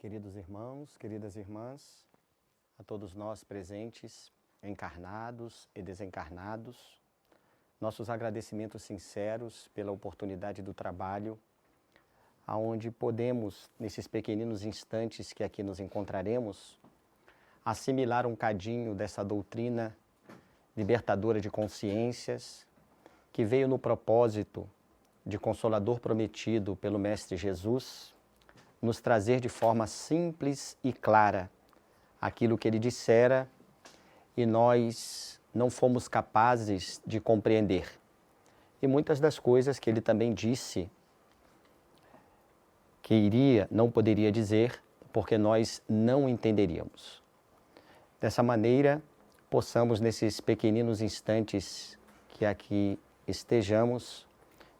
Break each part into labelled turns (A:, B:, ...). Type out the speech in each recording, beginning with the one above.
A: queridos irmãos, queridas irmãs, a todos nós presentes, encarnados e desencarnados, nossos agradecimentos sinceros pela oportunidade do trabalho, aonde podemos, nesses pequeninos instantes que aqui nos encontraremos, assimilar um cadinho dessa doutrina libertadora de consciências, que veio no propósito de Consolador prometido pelo Mestre Jesus, nos trazer de forma simples e clara aquilo que ele dissera e nós não fomos capazes de compreender. E muitas das coisas que ele também disse que não poderia dizer, porque nós não entenderíamos. Dessa maneira, possamos nesses pequeninos instantes que aqui estejamos,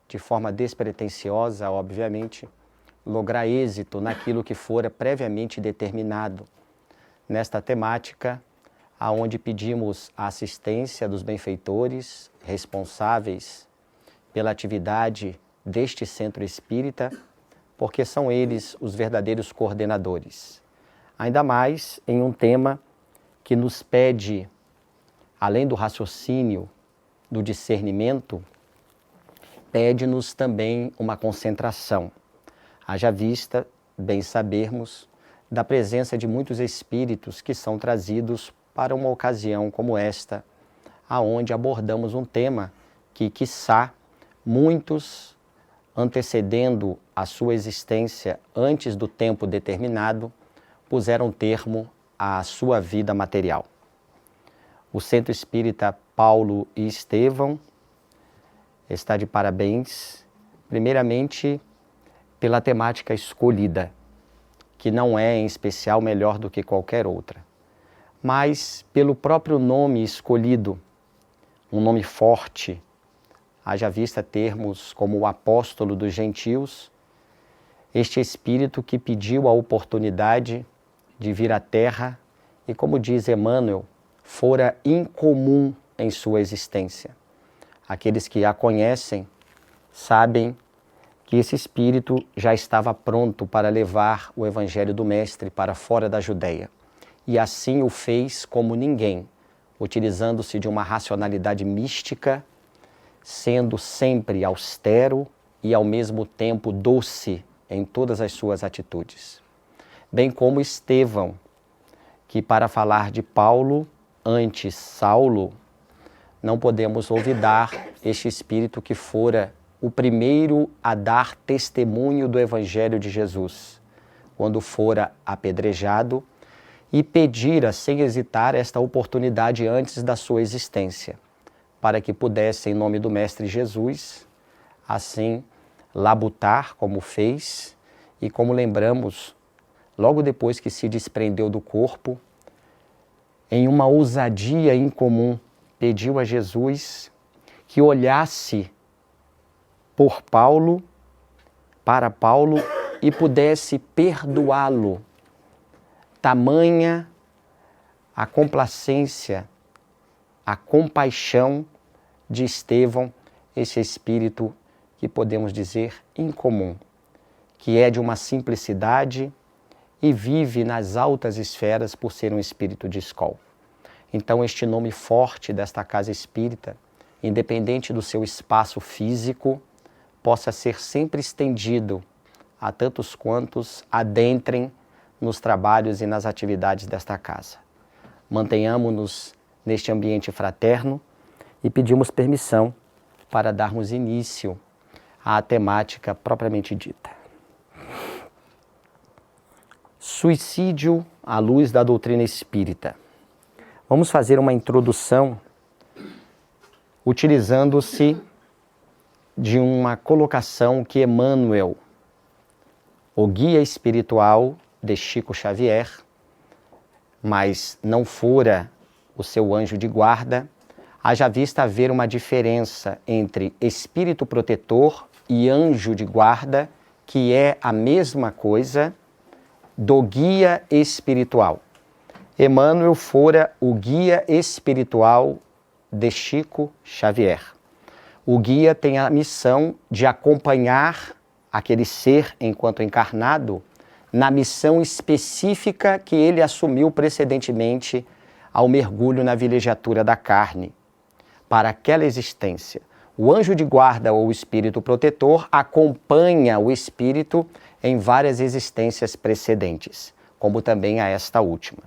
A: de forma despretensiosa, obviamente, lograr êxito naquilo que fora previamente determinado. Nesta temática, aonde pedimos a assistência dos benfeitores responsáveis pela atividade deste centro espírita, porque são eles os verdadeiros coordenadores. Ainda mais em um tema que nos pede, além do raciocínio, do discernimento, pede-nos também uma concentração. Haja vista, bem sabermos, da presença de muitos espíritos que são trazidos para uma ocasião como esta, aonde abordamos um tema que, quiçá, muitos, antecedendo a sua existência antes do tempo determinado, puseram termo à sua vida material. O Centro Espírita Paulo e Estevão está de parabéns, primeiramente, pela temática escolhida, que não é em especial melhor do que qualquer outra, mas pelo próprio nome escolhido, um nome forte, haja vista termos como o apóstolo dos gentios, este espírito que pediu a oportunidade de vir à Terra e, como diz Emmanuel, fora incomum em sua existência. Aqueles que a conhecem sabem que esse espírito já estava pronto para levar o Evangelho do Mestre para fora da Judéia. E assim o fez como ninguém, utilizando-se de uma racionalidade mística, sendo sempre austero e ao mesmo tempo doce em todas as suas atitudes. Bem como Estevão, que para falar de Paulo, antes Saulo, não podemos olvidar este espírito que fora o primeiro a dar testemunho do Evangelho de Jesus, quando fora apedrejado e pedira sem hesitar esta oportunidade antes da sua existência, para que pudesse, em nome do Mestre Jesus, assim labutar como fez e como lembramos, logo depois que se desprendeu do corpo, em uma ousadia incomum, pediu a Jesus que olhasse para Paulo e pudesse perdoá-lo. Tamanha a complacência, a compaixão de Estevão, esse espírito que podemos dizer incomum, que é de uma simplicidade e vive nas altas esferas por ser um espírito de escola. Então este nome forte desta casa espírita, independente do seu espaço físico, possa ser sempre estendido a tantos quantos adentrem nos trabalhos e nas atividades desta casa. Mantenhamos-nos neste ambiente fraterno e pedimos permissão para darmos início à temática propriamente dita. Suicídio à luz da doutrina espírita. Vamos fazer uma introdução utilizando-se de uma colocação que Emmanuel, o guia espiritual de Chico Xavier, mas não fora o seu anjo de guarda, haja vista haver uma diferença entre espírito protetor e anjo de guarda, que é a mesma coisa do guia espiritual. Emmanuel fora o guia espiritual de Chico Xavier. O guia tem a missão de acompanhar aquele ser enquanto encarnado na missão específica que ele assumiu precedentemente ao mergulho na vilegiatura da carne. Para aquela existência, o anjo de guarda ou espírito protetor acompanha o espírito em várias existências precedentes, como também a esta última.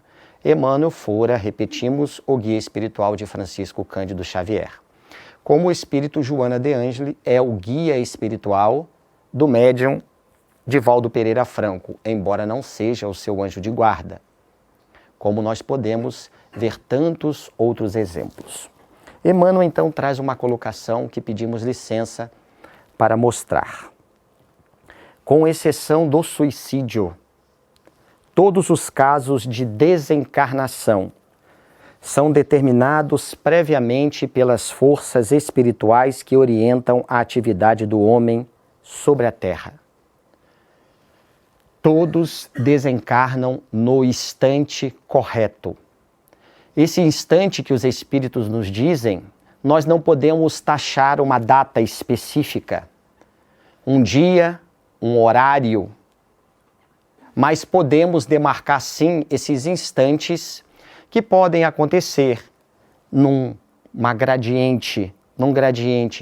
A: Emmanuel fora, repetimos, o guia espiritual de Francisco Cândido Xavier. Como o espírito Joana de Ângeli é o guia espiritual do médium Divaldo Pereira Franco, embora não seja o seu anjo de guarda, como nós podemos ver tantos outros exemplos. Emmanuel então traz uma colocação que pedimos licença para mostrar. Com exceção do suicídio, todos os casos de desencarnação são determinados previamente pelas forças espirituais que orientam a atividade do homem sobre a Terra. Todos desencarnam no instante correto. Esse instante que os espíritos nos dizem, nós não podemos taxar uma data específica, um dia, um horário, mas podemos demarcar sim esses instantes que podem acontecer num gradiente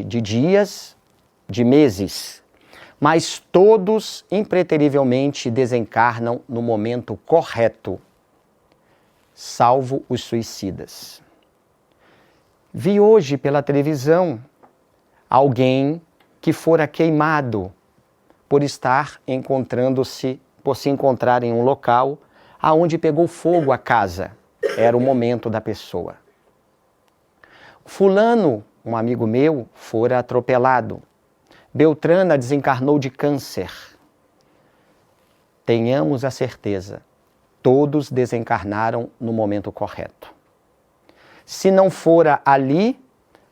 A: de dias, de meses, mas todos impreterivelmente desencarnam no momento correto, salvo os suicidas. Vi hoje pela televisão alguém que fora queimado por se encontrar em um local aonde pegou fogo a casa. Era o momento da pessoa. Fulano, um amigo meu, fora atropelado. Beltrana desencarnou de câncer. Tenhamos a certeza, todos desencarnaram no momento correto. Se não fora ali,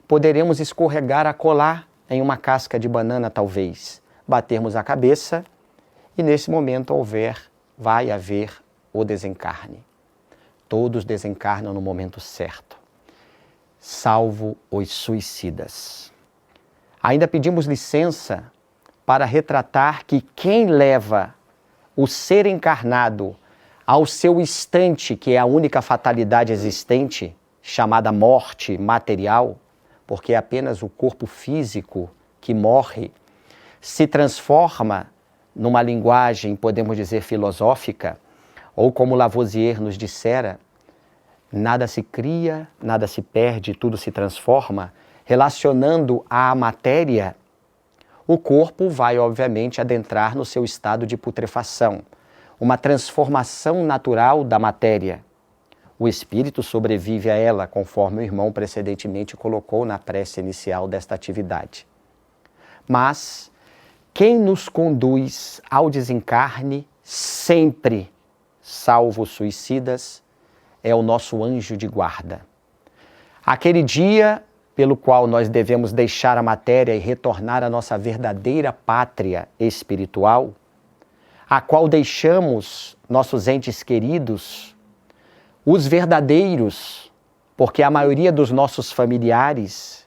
A: poderemos escorregar acolá em uma casca de banana, talvez, batermos a cabeça e nesse momento vai haver o desencarne. Todos desencarnam no momento certo, salvo os suicidas. Ainda pedimos licença para retratar que quem leva o ser encarnado ao seu instante, que é a única fatalidade existente, chamada morte material, porque é apenas o corpo físico que morre, se transforma numa linguagem, podemos dizer, filosófica, ou como Lavoisier nos dissera, nada se cria, nada se perde, tudo se transforma, relacionando à matéria, o corpo vai, obviamente, adentrar no seu estado de putrefação, uma transformação natural da matéria. O espírito sobrevive a ela, conforme o irmão precedentemente colocou na prece inicial desta atividade. Mas quem nos conduz ao desencarne sempre, salvo os suicidas, é o nosso anjo de guarda. Aquele dia pelo qual nós devemos deixar a matéria e retornar à nossa verdadeira pátria espiritual, a qual deixamos nossos entes queridos, os verdadeiros, porque a maioria dos nossos familiares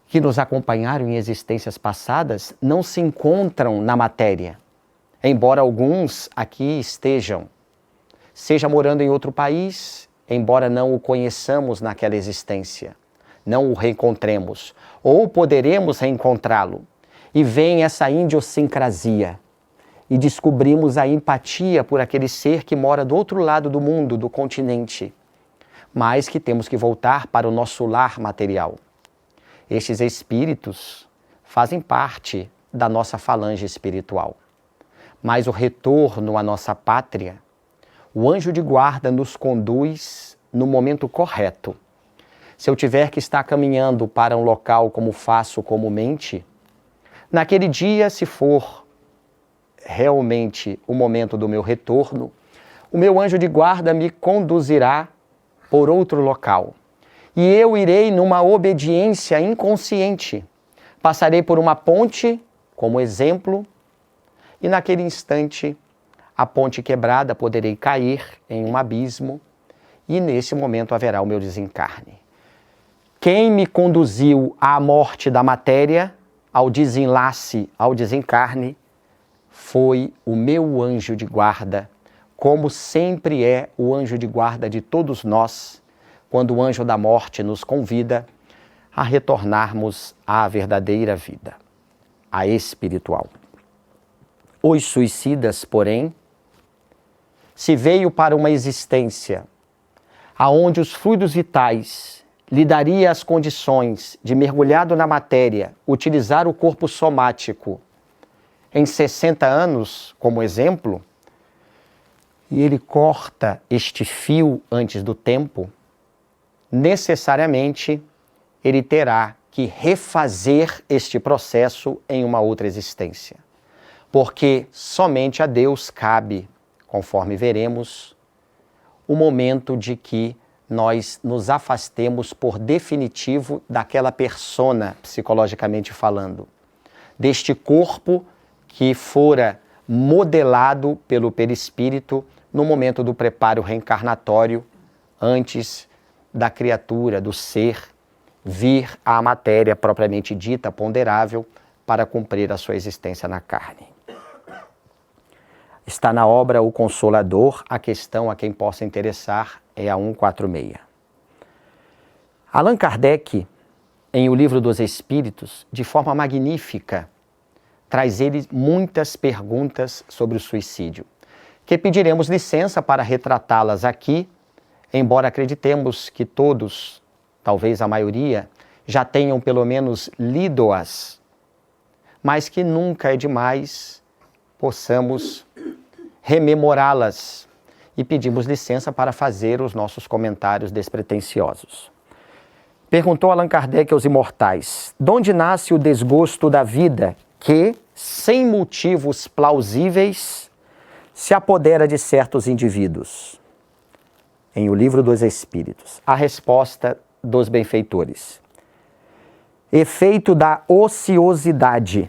A: que nos acompanharam em existências passadas não se encontram na matéria, embora alguns aqui estejam, seja morando em outro país, embora não o conheçamos naquela existência, não o reencontremos, ou poderemos reencontrá-lo. E vem essa idiosincrasia, e descobrimos a empatia por aquele ser que mora do outro lado do mundo, do continente, mas que temos que voltar para o nosso lar material. Estes espíritos fazem parte da nossa falange espiritual, mas o retorno à nossa pátria, o anjo de guarda nos conduz no momento correto. Se eu tiver que estar caminhando para um local como faço comumente, naquele dia, se for realmente o momento do meu retorno, o meu anjo de guarda me conduzirá por outro local. E eu irei numa obediência inconsciente. Passarei por uma ponte, como exemplo, e naquele instante, a ponte quebrada, poderei cair em um abismo, e nesse momento haverá o meu desencarne. Quem me conduziu à morte da matéria, ao desenlace, ao desencarne, foi o meu anjo de guarda, como sempre é o anjo de guarda de todos nós, quando o anjo da morte nos convida a retornarmos à verdadeira vida, à espiritual. Os suicidas, porém, se veio para uma existência aonde os fluidos vitais lhe daria as condições de, mergulhado na matéria, utilizar o corpo somático em 60 anos, como exemplo, e ele corta este fio antes do tempo, necessariamente ele terá que refazer este processo em uma outra existência. Porque somente a Deus cabe, conforme veremos, o momento de que nós nos afastemos por definitivo daquela persona, psicologicamente falando, deste corpo que fora modelado pelo perispírito no momento do preparo reencarnatório, antes da criatura, do ser, vir à matéria propriamente dita, ponderável, para cumprir a sua existência na carne. Está na obra O Consolador, a questão a quem possa interessar é a 146. Allan Kardec, em O Livro dos Espíritos, de forma magnífica, traz ele muitas perguntas sobre o suicídio, que pediremos licença para retratá-las aqui, embora acreditemos que todos, talvez a maioria, já tenham pelo menos lido-as, mas que nunca é demais possamos rememorá-las e pedimos licença para fazer os nossos comentários despretensiosos. Perguntou Allan Kardec aos imortais: de onde nasce o desgosto da vida que, sem motivos plausíveis, se apodera de certos indivíduos? Em O Livro dos Espíritos, a resposta dos benfeitores: efeito da ociosidade,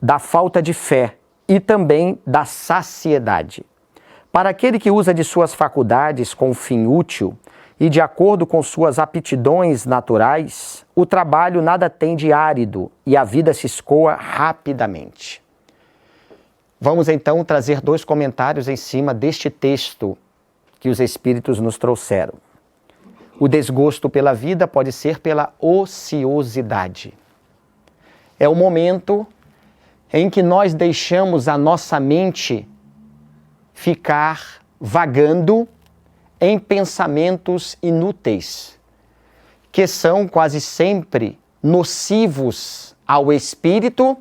A: da falta de fé e também da saciedade. Para aquele que usa de suas faculdades com fim útil e de acordo com suas aptidões naturais, o trabalho nada tem de árido e a vida se escoa rapidamente. Vamos então trazer dois comentários em cima deste texto que os Espíritos nos trouxeram. O desgosto pela vida pode ser pela ociosidade. É o momento em que nós deixamos a nossa mente ficar vagando em pensamentos inúteis, que são quase sempre nocivos ao espírito,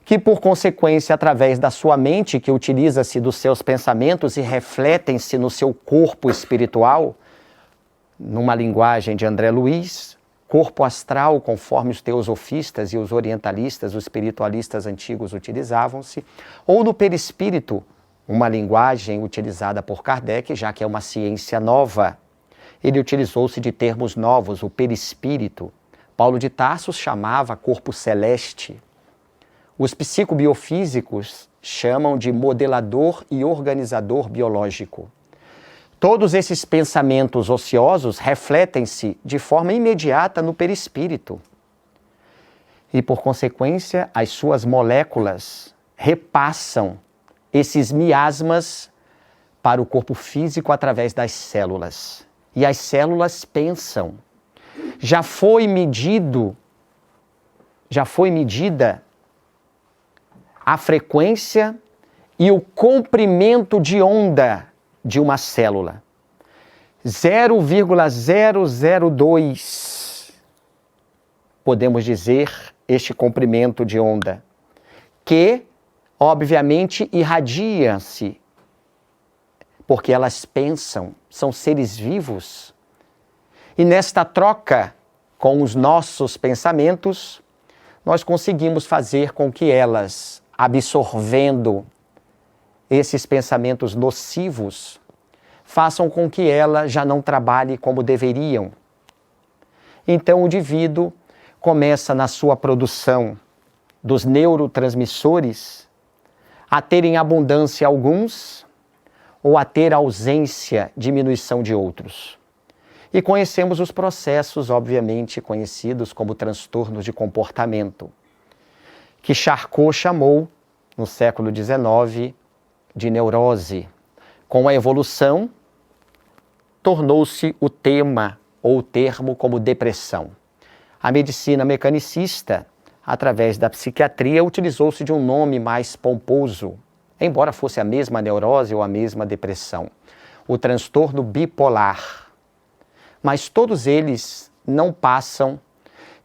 A: que por consequência, através da sua mente, que utiliza-se dos seus pensamentos e refletem-se no seu corpo espiritual, numa linguagem de André Luiz, corpo astral, conforme os teosofistas e os orientalistas, os espiritualistas antigos utilizavam-se, ou no perispírito, uma linguagem utilizada por Kardec, já que é uma ciência nova. Ele utilizou-se de termos novos, o perispírito. Paulo de Tarso chamava corpo celeste. Os psicobiofísicos chamam de modelador e organizador biológico. Todos esses pensamentos ociosos refletem-se de forma imediata no perispírito. E, por consequência, as suas moléculas repassam esses miasmas para o corpo físico através das células. E as células pensam. Já foi medida a frequência e o comprimento de onda de uma célula. 0,002, podemos dizer, este comprimento de onda, que, obviamente, irradia-se, porque elas pensam, são seres vivos. E nesta troca com os nossos pensamentos, nós conseguimos fazer com que elas, absorvendo esses pensamentos nocivos, façam com que ela já não trabalhe como deveriam. Então o indivíduo começa na sua produção dos neurotransmissores a ter em abundância alguns ou a ter ausência, diminuição de outros. E conhecemos os processos, obviamente, conhecidos como transtornos de comportamento, que Charcot chamou, no século XIX, de neurose. Com a evolução, tornou-se o tema ou o termo como depressão. A medicina mecanicista, através da psiquiatria, utilizou-se de um nome mais pomposo, embora fosse a mesma neurose ou a mesma depressão, o transtorno bipolar. Mas todos eles não passam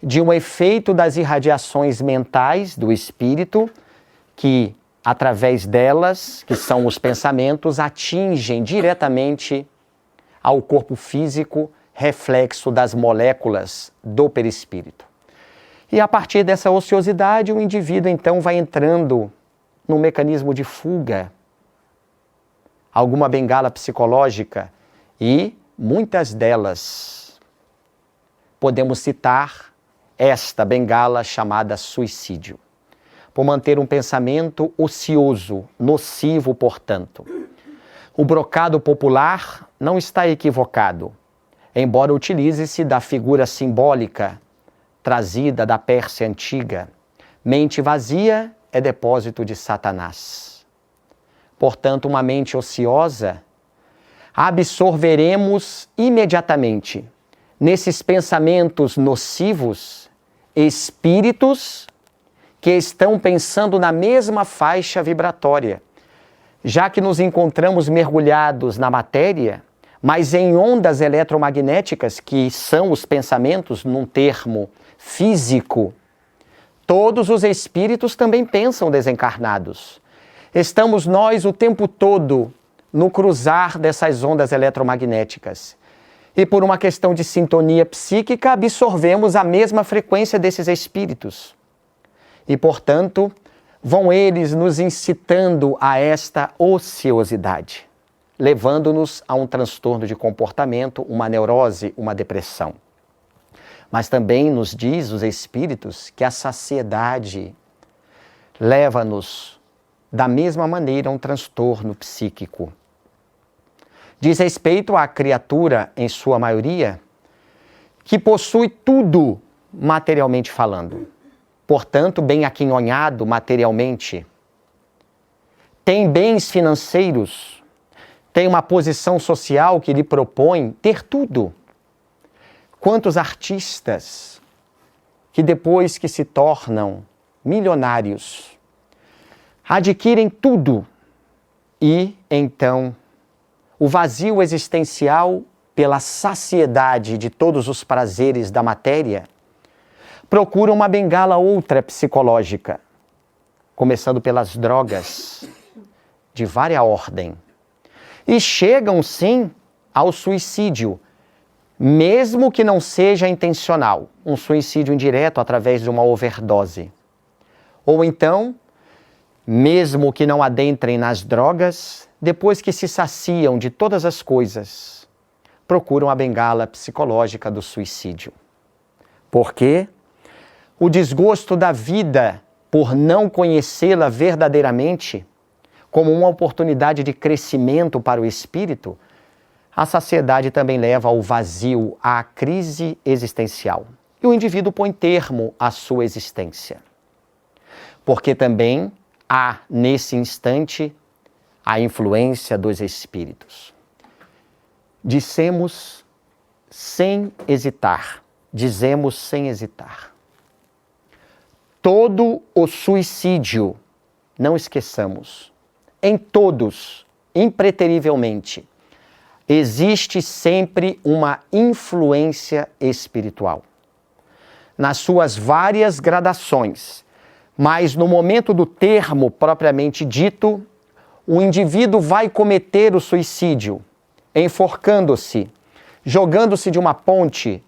A: de um efeito das irradiações mentais do espírito que, através delas, que são os pensamentos, atingem diretamente ao corpo físico, reflexo das moléculas do perispírito. E a partir dessa ociosidade, o indivíduo então vai entrando num mecanismo de fuga, alguma bengala psicológica, e muitas delas podemos citar esta bengala chamada suicídio, por manter um pensamento ocioso, nocivo, portanto. O brocado popular não está equivocado, embora utilize-se da figura simbólica trazida da Pérsia antiga. Mente vazia é depósito de Satanás. Portanto, uma mente ociosa, absorveremos imediatamente nesses pensamentos nocivos espíritos que estão pensando na mesma faixa vibratória, já que nos encontramos mergulhados na matéria, mas em ondas eletromagnéticas, que são os pensamentos num termo físico. Todos os espíritos também pensam desencarnados. Estamos nós o tempo todo no cruzar dessas ondas eletromagnéticas. E por uma questão de sintonia psíquica, absorvemos a mesma frequência desses espíritos. E, portanto, vão eles nos incitando a esta ociosidade, levando-nos a um transtorno de comportamento, uma neurose, uma depressão. Mas também nos diz os espíritos que a saciedade leva-nos da mesma maneira a um transtorno psíquico. Diz respeito à criatura, em sua maioria, que possui tudo materialmente falando. Portanto, bem aquinhonhado materialmente, tem bens financeiros, tem uma posição social que lhe propõe ter tudo. Quantos artistas que depois que se tornam milionários, adquirem tudo e, então, o vazio existencial pela saciedade de todos os prazeres da matéria, procuram uma bengala outra psicológica, começando pelas drogas de vária ordem. E chegam, sim, ao suicídio, mesmo que não seja intencional, um suicídio indireto através de uma overdose. Ou então, mesmo que não adentrem nas drogas, depois que se saciam de todas as coisas, procuram a bengala psicológica do suicídio. Por quê? O desgosto da vida por não conhecê-la verdadeiramente, como uma oportunidade de crescimento para o espírito, a saciedade também leva ao vazio, à crise existencial. E o indivíduo põe termo à sua existência. Porque também há, nesse instante, a influência dos espíritos. Dizemos sem hesitar. Todo o suicídio, não esqueçamos, em todos, impreterivelmente, existe sempre uma influência espiritual. Nas suas várias gradações, mas no momento do termo propriamente dito, o indivíduo vai cometer o suicídio, enforcando-se, jogando-se de uma ponte,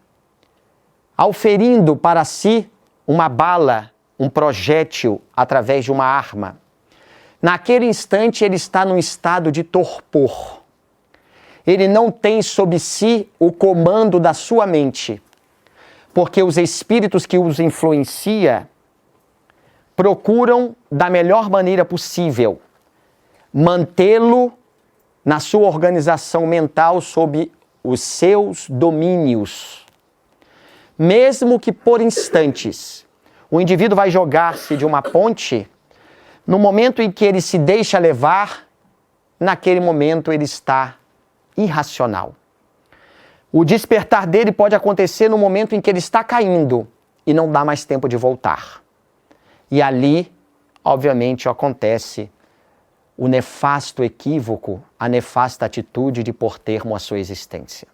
A: auferindo para si uma bala, um projétil através de uma arma. Naquele instante ele está num estado de torpor. Ele não tem sob si o comando da sua mente, porque os espíritos que os influenciam procuram, da melhor maneira possível, mantê-lo na sua organização mental sob os seus domínios. Mesmo que por instantes o indivíduo vai jogar-se de uma ponte, No momento em que ele se deixa levar, naquele momento ele está irracional. O despertar dele pode acontecer no momento em que ele está caindo e não dá mais tempo de voltar. E ali, obviamente, acontece o nefasto equívoco, a nefasta atitude de pôr termo à sua existência.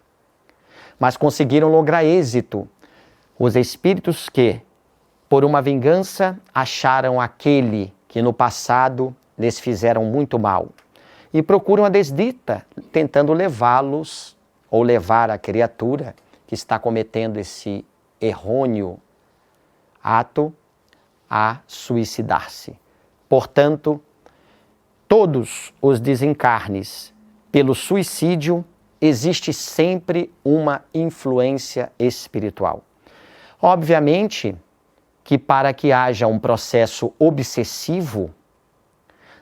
A: Mas conseguiram lograr êxito os espíritos que, por uma vingança, acharam aquele que no passado lhes fizeram muito mal e procuram a desdita, tentando levá-los ou levar a criatura que está cometendo esse errôneo ato a suicidar-se. Portanto, todos os desencarnes pelo suicídio, existe sempre uma influência espiritual. Obviamente que para que haja um processo obsessivo,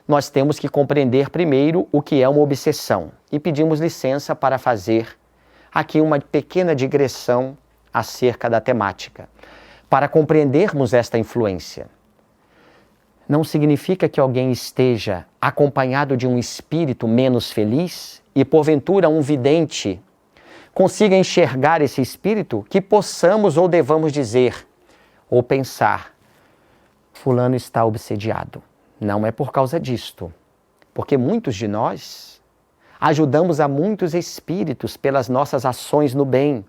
A: nós temos que compreender primeiro o que é uma obsessão e pedimos licença para fazer aqui uma pequena digressão acerca da temática, para compreendermos esta influência. Não significa que alguém esteja acompanhado de um espírito menos feliz e, porventura, um vidente consiga enxergar esse espírito, que possamos ou devamos dizer ou pensar: fulano está obsediado. Não é por causa disto, porque muitos de nós ajudamos a muitos espíritos pelas nossas ações no bem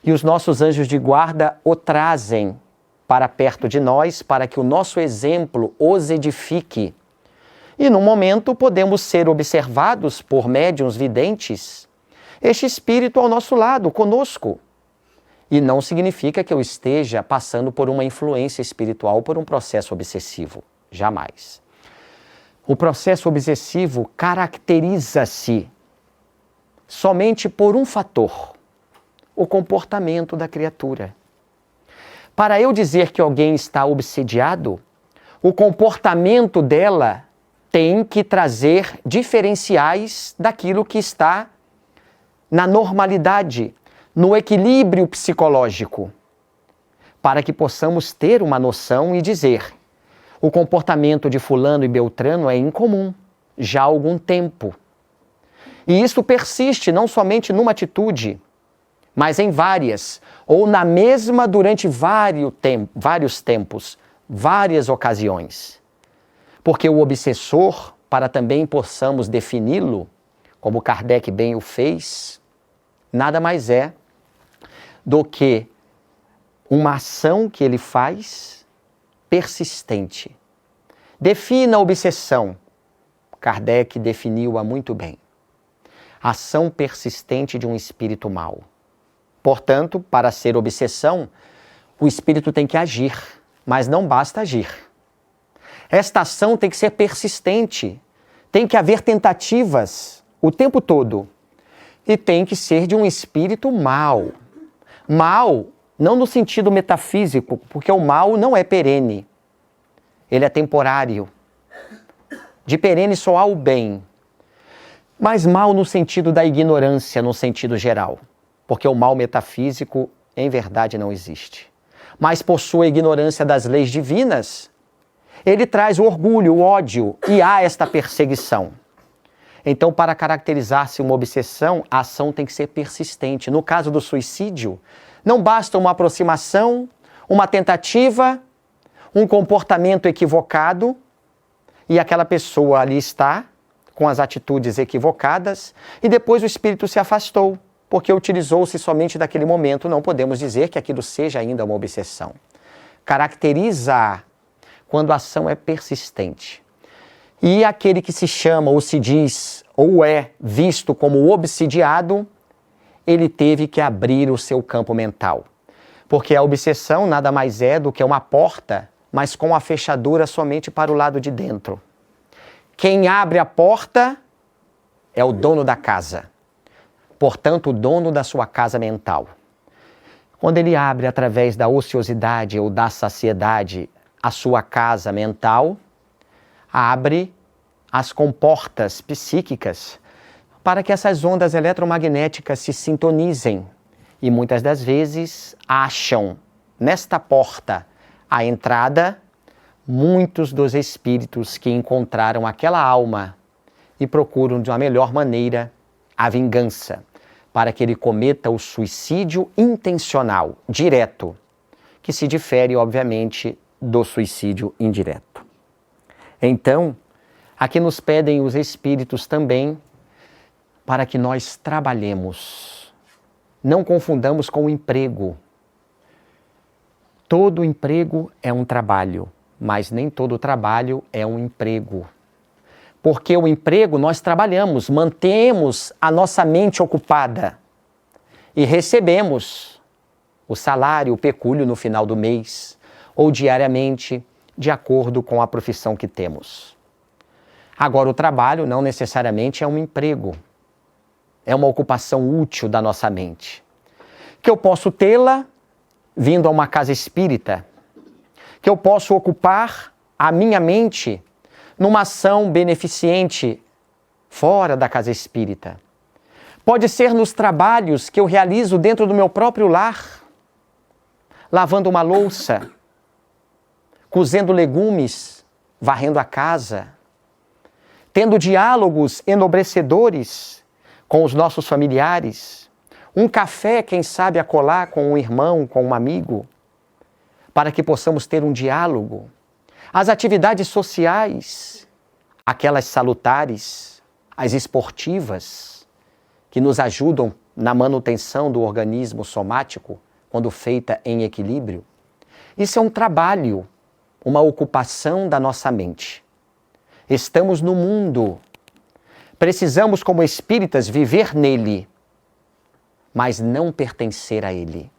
A: e os nossos anjos de guarda o trazem para perto de nós, para que o nosso exemplo os edifique. E no momento podemos ser observados por médiuns videntes, este espírito ao nosso lado, conosco. E não significa que eu esteja passando por uma influência espiritual, por um processo obsessivo. Jamais. O processo obsessivo caracteriza-se somente por um fator: o comportamento da criatura. Para eu dizer que alguém está obsediado, o comportamento dela tem que trazer diferenciais daquilo que está na normalidade, no equilíbrio psicológico, para que possamos ter uma noção e dizer: o comportamento de fulano e beltrano é incomum, já há algum tempo. E isso persiste não somente numa atitude, mas em várias, ou na mesma durante vários tempos, várias ocasiões. Porque o obsessor, para também possamos defini-lo, como Kardec bem o fez, nada mais é do que uma ação que ele faz persistente. Defina a obsessão. Kardec definiu-a muito bem. Ação persistente de um espírito mau. Portanto, para ser obsessão, o espírito tem que agir, mas não basta agir. Esta ação tem que ser persistente, tem que haver tentativas o tempo todo e tem que ser de um espírito mau. Mau, não no sentido metafísico, porque o mal não é perene, ele é temporário. De perene só há o bem, mas mal no sentido da ignorância, no sentido geral. Porque o mal metafísico, em verdade, não existe. Mas por sua ignorância das leis divinas, ele traz o orgulho, o ódio, e há esta perseguição. Então, para caracterizar-se uma obsessão, a ação tem que ser persistente. No caso do suicídio, não basta uma aproximação, uma tentativa, um comportamento equivocado, e aquela pessoa ali está, com as atitudes equivocadas, e depois o espírito se afastou, porque utilizou-se somente daquele momento. Não podemos dizer que aquilo seja ainda uma obsessão. Caracteriza quando a ação é persistente. E aquele que se chama, ou se diz, ou é visto como obsidiado, ele teve que abrir o seu campo mental. Porque a obsessão nada mais é do que uma porta, mas com a fechadura somente para o lado de dentro. Quem abre a porta é o dono da casa. Portanto, o dono da sua casa mental. Quando ele abre através da ociosidade ou da saciedade a sua casa mental, abre as comportas psíquicas para que essas ondas eletromagnéticas se sintonizem e muitas das vezes acham nesta porta a entrada muitos dos espíritos que encontraram aquela alma e procuram de uma melhor maneira a vingança, para que ele cometa o suicídio intencional, direto, que se difere, obviamente, do suicídio indireto. Então, aqui nos pedem os espíritos também para que nós trabalhemos. Não confundamos com o emprego. Todo emprego é um trabalho, mas nem todo trabalho é um emprego. Porque o emprego nós trabalhamos, mantemos a nossa mente ocupada e recebemos o salário, o pecúlio no final do mês ou diariamente, de acordo com a profissão que temos. Agora, o trabalho não necessariamente é um emprego, é uma ocupação útil da nossa mente, que eu posso tê-la vindo a uma casa espírita, que eu posso ocupar a minha mente numa ação beneficente fora da casa espírita. Pode ser nos trabalhos que eu realizo dentro do meu próprio lar, lavando uma louça, cozendo legumes, varrendo a casa, tendo diálogos enobrecedores com os nossos familiares, um café, quem sabe, a colar com um irmão, com um amigo, para que possamos ter um diálogo. As atividades sociais, aquelas salutares, as esportivas, que nos ajudam na manutenção do organismo somático, quando feita em equilíbrio. Isso é um trabalho, uma ocupação da nossa mente. Estamos no mundo. Precisamos, como espíritas, viver nele, mas não pertencer a ele.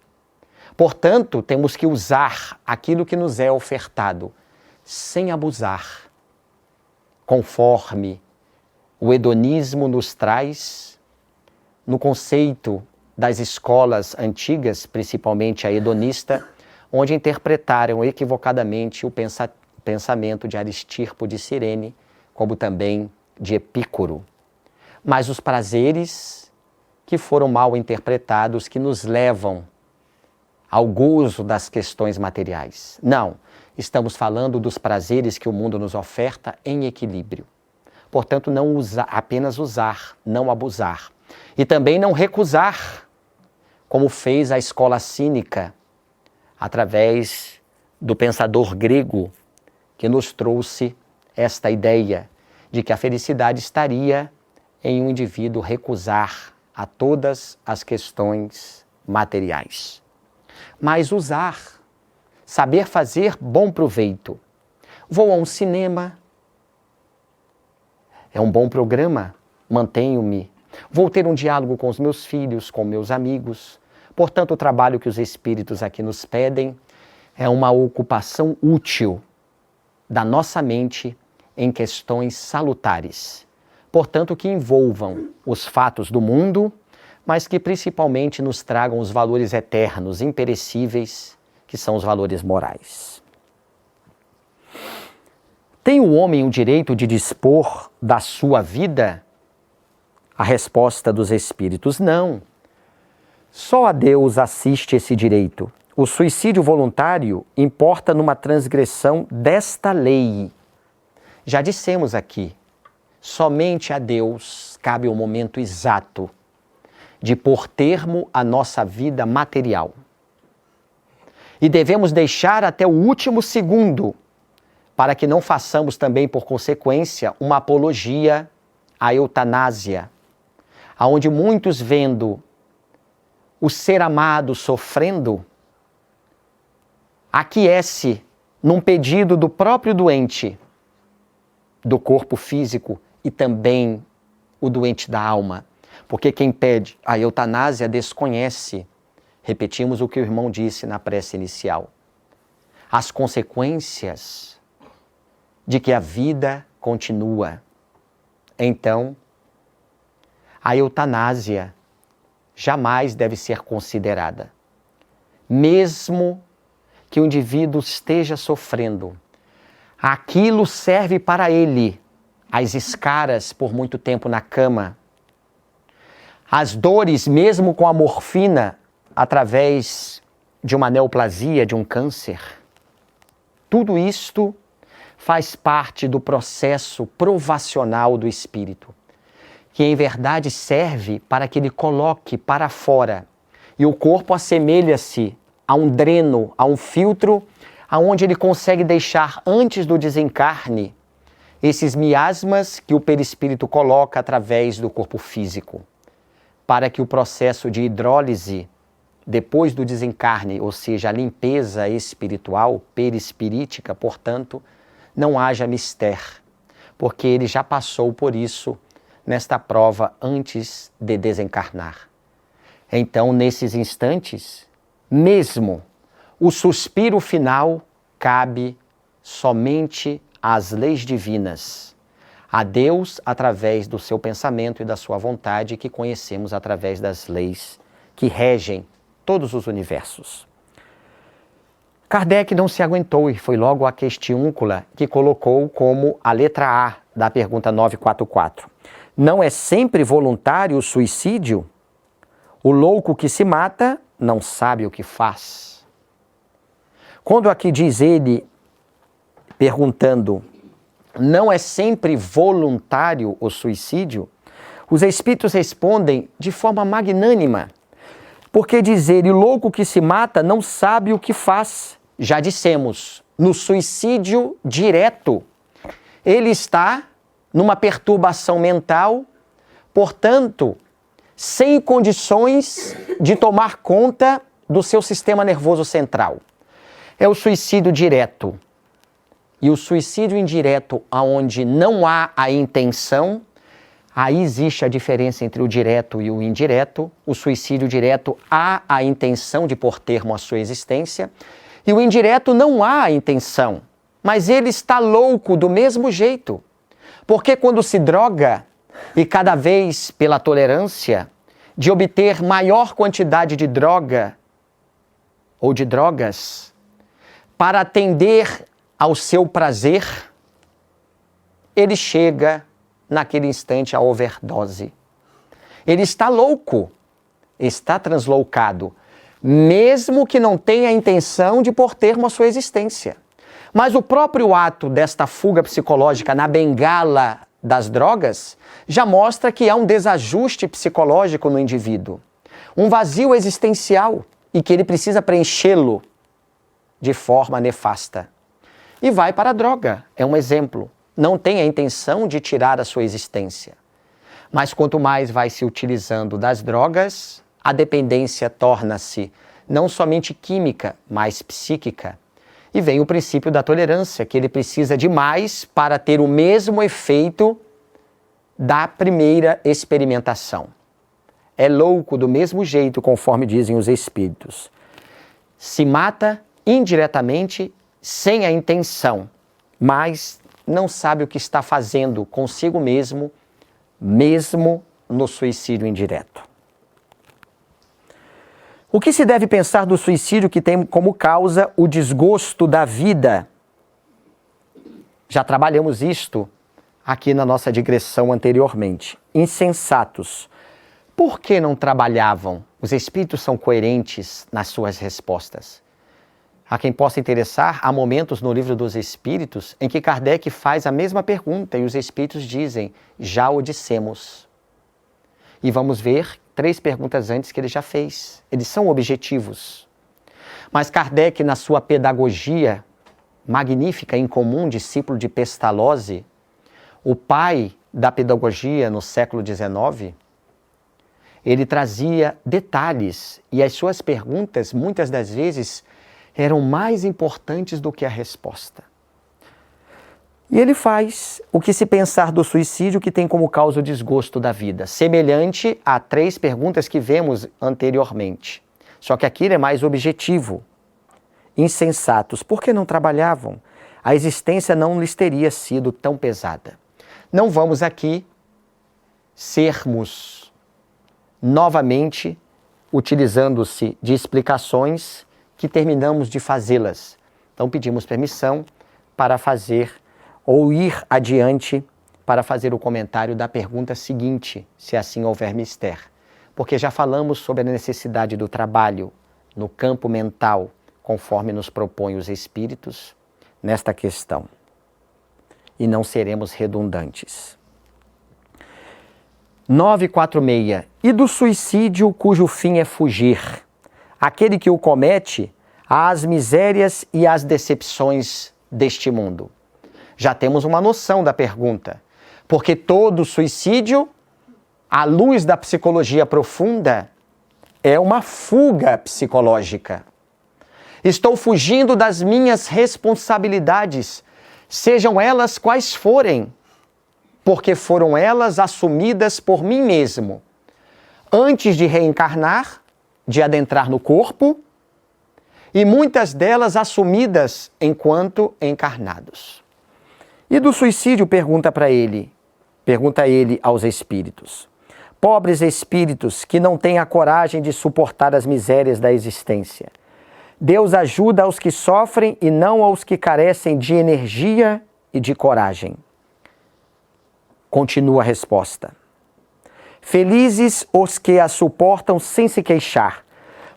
A: Portanto, temos que usar aquilo que nos é ofertado, sem abusar, conforme o hedonismo nos traz, no conceito das escolas antigas, principalmente a hedonista, onde interpretaram equivocadamente o pensamento de Aristirpo de Cirene, como também de Epícoro. Mas os prazeres que foram mal interpretados, que nos levam ao gozo das questões materiais. Não, estamos falando dos prazeres que o mundo nos oferta em equilíbrio. Portanto, não apenas usar, não abusar. E também não recusar, como fez a escola cínica, através do pensador grego, que nos trouxe esta ideia de que a felicidade estaria em um indivíduo recusar a todas as questões materiais. Mas usar, saber fazer bom proveito. Vou a um cinema, é um bom programa, mantenho-me. Vou ter um diálogo com os meus filhos, com meus amigos. Portanto, o trabalho que os espíritos aqui nos pedem é uma ocupação útil da nossa mente em questões salutares. Portanto, que envolvam os fatos do mundo, mas que principalmente nos tragam os valores eternos, imperecíveis, que são os valores morais. Tem o homem o direito de dispor da sua vida? A resposta dos espíritos: não. Só a Deus assiste esse direito. O suicídio voluntário importa numa transgressão desta lei. Já dissemos aqui, somente a Deus cabe o momento exato de pôr termo à nossa vida material. E devemos deixar até o último segundo, para que não façamos também, por consequência, uma apologia à eutanásia, aonde muitos, vendo o ser amado sofrendo, aquece num pedido do próprio doente, do corpo físico e também o doente da alma. Porque quem pede a eutanásia desconhece, repetimos o que o irmão disse na prece inicial, as consequências de que a vida continua. Então, a eutanásia jamais deve ser considerada. Mesmo que o indivíduo esteja sofrendo, aquilo serve para ele, as escaras por muito tempo na cama, as dores mesmo com a morfina através de uma neoplasia, de um câncer. Tudo isto faz parte do processo provacional do espírito, que em verdade serve para que ele coloque para fora. E o corpo assemelha-se a um dreno, a um filtro, aonde ele consegue deixar antes do desencarne esses miasmas que o perispírito coloca através do corpo físico, para que o processo de hidrólise, depois do desencarne, ou seja, a limpeza espiritual, perispirítica, portanto, não haja mistério, porque ele já passou por isso nesta prova antes de desencarnar. Então, nesses instantes, mesmo o suspiro final cabe somente às leis divinas, a Deus através do seu pensamento e da sua vontade, que conhecemos através das leis que regem todos os universos. Kardec não se aguentou e foi logo a questiúncula que colocou como a letra A da pergunta 944. Não é sempre voluntário o suicídio? O louco que se mata não sabe o que faz. Quando aqui diz ele, perguntando, não é sempre voluntário o suicídio? Os espíritos respondem de forma magnânima, porque diz ele, o louco que se mata não sabe o que faz. Já dissemos, no suicídio direto, ele está numa perturbação mental, portanto, sem condições de tomar conta do seu sistema nervoso central. É o suicídio direto. E o suicídio indireto, onde não há a intenção, aí existe a diferença entre o direto e o indireto. O suicídio direto há a intenção de pôr termo à sua existência, e o indireto não há a intenção, mas ele está louco do mesmo jeito. Porque quando se droga, e cada vez pela tolerância de obter maior quantidade de droga ou de drogas para atender ao seu prazer, ele chega naquele instante à overdose. Ele está louco, está translocado, mesmo que não tenha a intenção de pôr termo à sua existência. Mas o próprio ato desta fuga psicológica na bengala das drogas já mostra que há um desajuste psicológico no indivíduo, um vazio existencial e que ele precisa preenchê-lo de forma nefasta. E vai para a droga, é um exemplo. Não tem a intenção de tirar a sua existência. Mas quanto mais vai se utilizando das drogas, a dependência torna-se não somente química, mas psíquica. E vem o princípio da tolerância, que ele precisa de mais para ter o mesmo efeito da primeira experimentação. É louco do mesmo jeito, conforme dizem os espíritos. Se mata indiretamente, sem a intenção, mas não sabe o que está fazendo consigo mesmo, mesmo no suicídio indireto. O que se deve pensar do suicídio que tem como causa o desgosto da vida? Já trabalhamos isto aqui na nossa digressão anteriormente. Insensatos. Por que não trabalhavam? Os espíritos são coerentes nas suas respostas. A quem possa interessar, há momentos no Livro dos Espíritos em que Kardec faz a mesma pergunta e os espíritos dizem, já o dissemos. E vamos ver 3 perguntas antes que ele já fez. Eles são objetivos. Mas Kardec, na sua pedagogia magnífica, incomum, discípulo de Pestalozzi, o pai da pedagogia no século XIX, ele trazia detalhes e as suas perguntas, muitas das vezes, eram mais importantes do que a resposta. E ele faz o que se pensar do suicídio que tem como causa o desgosto da vida, semelhante a 3 perguntas que vemos anteriormente. Só que aqui ele é mais objetivo. Insensatos, por que não trabalhavam? A existência não lhes teria sido tão pesada. Não vamos aqui sermos novamente utilizando-se de explicações que terminamos de fazê-las. Então pedimos permissão para fazer ou ir adiante para fazer o comentário da pergunta seguinte, se assim houver mister. Porque já falamos sobre a necessidade do trabalho no campo mental, conforme nos propõem os espíritos, nesta questão. e não seremos redundantes. 946. E do suicídio cujo fim é fugir, aquele que o comete às misérias e às decepções deste mundo. Já temos uma noção da pergunta, porque todo suicídio, à luz da psicologia profunda, é uma fuga psicológica. Estou fugindo das minhas responsabilidades, sejam elas quais forem, porque foram elas assumidas por mim mesmo, antes de reencarnar, de adentrar no corpo, e muitas delas assumidas enquanto encarnados. E do suicídio pergunta ele aos espíritos. Pobres espíritos que não têm a coragem de suportar as misérias da existência. Deus ajuda aos que sofrem e não aos que carecem de energia e de coragem. Continua a resposta. Felizes os que a suportam sem se queixar,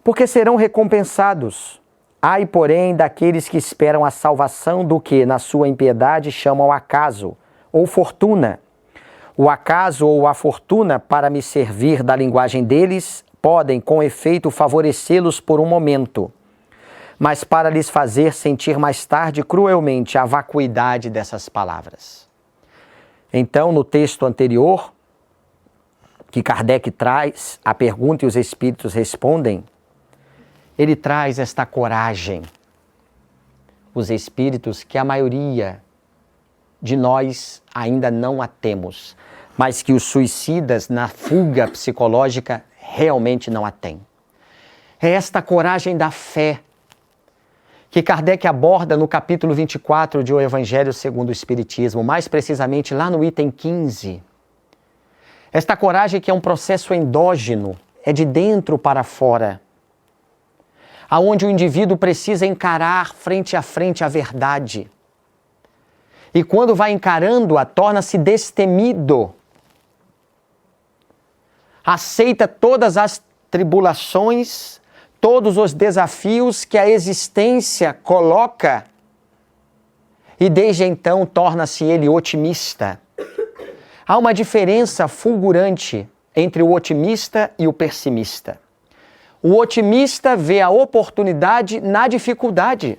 A: porque serão recompensados. Ai, porém, daqueles que esperam a salvação do que, na sua impiedade, chamam acaso ou fortuna. O acaso ou a fortuna, para me servir da linguagem deles, podem, com efeito, favorecê-los por um momento, mas para lhes fazer sentir mais tarde cruelmente a vacuidade dessas palavras. Então, no texto anterior, que Kardec traz a pergunta e os espíritos respondem, ele traz esta coragem, os espíritos que a maioria de nós ainda não a temos, mas que os suicidas na fuga psicológica realmente não a têm. É esta coragem da fé que Kardec aborda no capítulo 24 de O Evangelho segundo o Espiritismo, mais precisamente lá no item 15. Esta coragem que é um processo endógeno, é de dentro para fora, aonde o indivíduo precisa encarar frente a frente a verdade. E quando vai encarando-a, torna-se destemido. Aceita todas as tribulações, todos os desafios que a existência coloca e desde então torna-se ele otimista. Há uma diferença fulgurante entre o otimista e o pessimista. O otimista vê a oportunidade na dificuldade.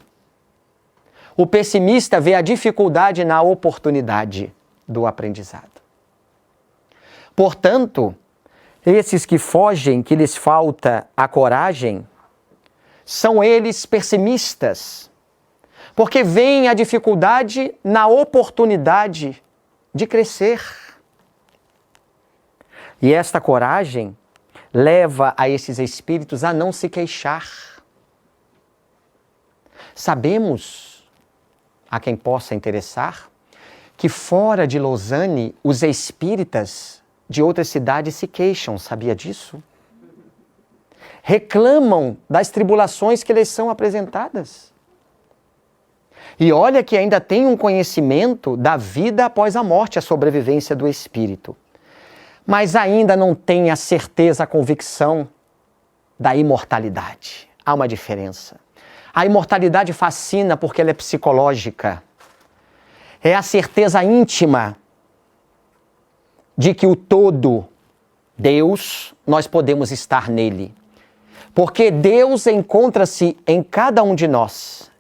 A: O pessimista vê a dificuldade na oportunidade do aprendizado. Portanto, esses que fogem, que lhes falta a coragem, são eles pessimistas, porque veem a dificuldade na oportunidade de crescer. E esta coragem leva a esses espíritos a não se queixar. Sabemos, a quem possa interessar, que fora de Lausanne, os espíritas de outras cidades se queixam, sabia disso? Reclamam das tribulações que lhes são apresentadas. E olha que ainda tem um conhecimento da vida após a morte, a sobrevivência do espírito. Mas ainda não tem a certeza, a convicção da imortalidade. Há uma diferença. A imortalidade fascina porque ela é psicológica. É a certeza íntima de que o todo, Deus, nós podemos estar nele. Porque Deus encontra-se em cada um de nós.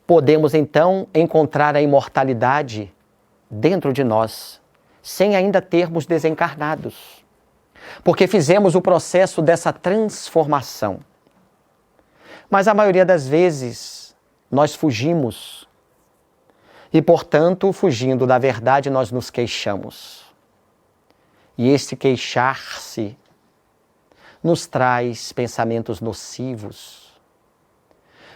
A: Podemos então encontrar a imortalidade dentro de nós, sem ainda termos desencarnados. Porque fizemos o processo dessa transformação. Mas a maioria das vezes nós fugimos. E, portanto, fugindo da verdade, nós nos queixamos. E esse queixar-se nos traz pensamentos nocivos.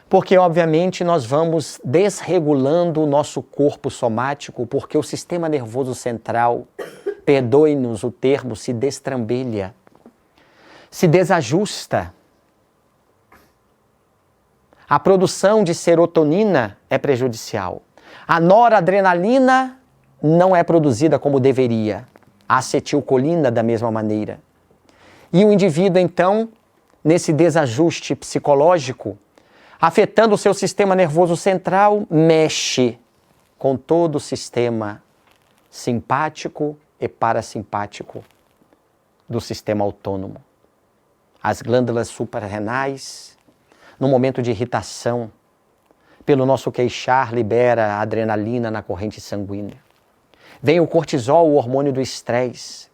A: Porque, obviamente, nós vamos desregulando o nosso corpo somático, porque o sistema nervoso central, perdoe-nos o termo, se destrambelha, se desajusta. A produção de serotonina é prejudicial. A noradrenalina não é produzida como deveria. A acetilcolina da mesma maneira. E o indivíduo, então, nesse desajuste psicológico, afetando o seu sistema nervoso central, mexe com todo o sistema simpático e parasimpático do sistema autônomo. As glândulas suprarrenais, no momento de irritação, pelo nosso queixar, libera a adrenalina na corrente sanguínea. Vem o cortisol, o hormônio do estresse,